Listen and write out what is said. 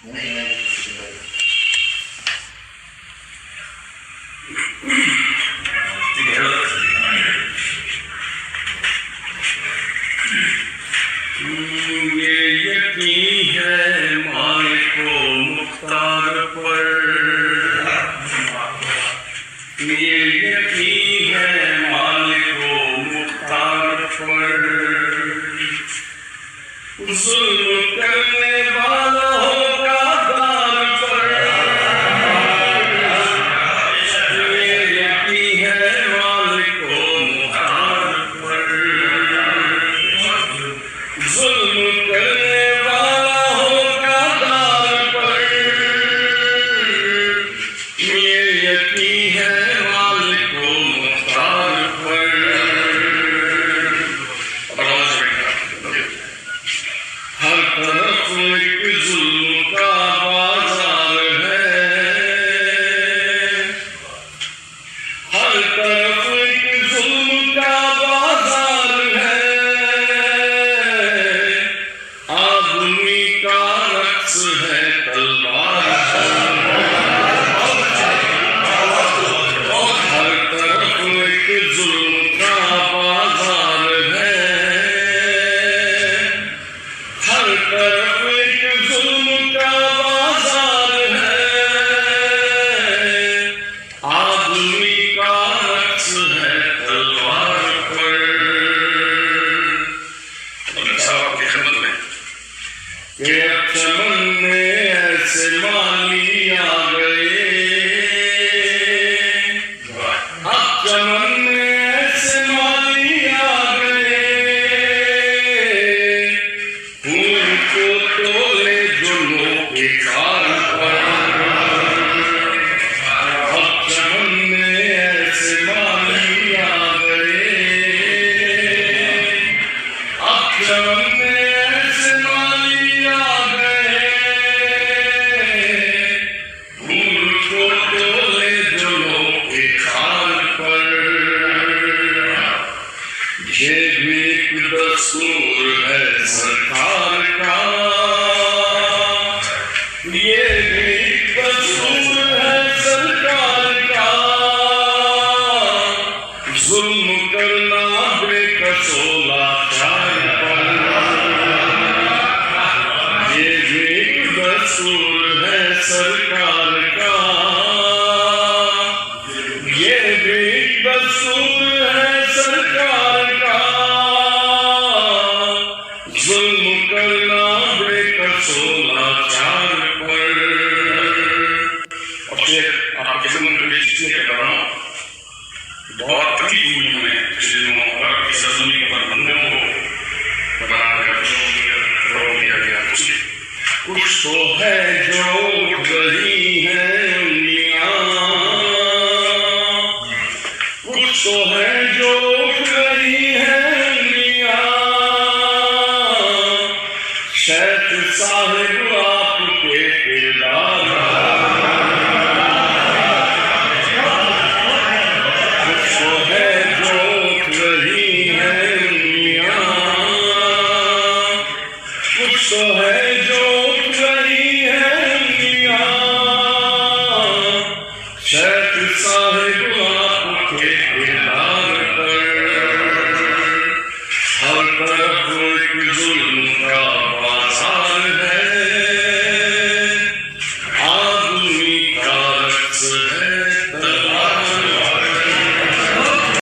ये यकीन है मालिक को मुख्तार पर, ये यकीन है मालिक को मुख्तार पर, जुल्म करने वाला होगा दार पर, ये यकीन है मालिक को मुख्तार पर, जुल्म करने वाला होगा दार पर, ये यकीन है मालिक को मुख्तार पर। हर तरफ एक जुल्म का बाजार है, हर तरफ एक जुल्म का बाजार है, आदमी का रक्स है तलवार पर, हर तरफ एक जुल्म का बाजार है, हर तरफ एक जुल्म का बाजार है, आदमी का रक्स है तलवार पर। साहब की खिदमत में कि अब चमन में ऐसे माली आ गए, अब चमन में ऐसे माली आ गए, उनको तोले जुल्मों के खाल पर, अब चमन में ऐसे माली आ गए, अब चमन में ऐसे माली आ गए, उनको तोले जुल्मों के खाल पर। ये भी एक दस्तूर है सरकार का, ये भी एक दस्तूर है सरकार का, जुल्म करना बेकसो लाचार पर, ये भी एक दस्तूर है सरकार का, ये भी एक दस्तूर है सरकार का, जुल्म करना बेकसो लाचार पर। और फिर आपके सामने पेश किया कर रहा हूँ, बहुत तकलीफ हुई हमें पिछले दिनों और इस ज़मीन पर बंदों को बनाकर रोक दिया गया। कुछ तो है जो उठ रही है उंगलियां, कुछ तो है जो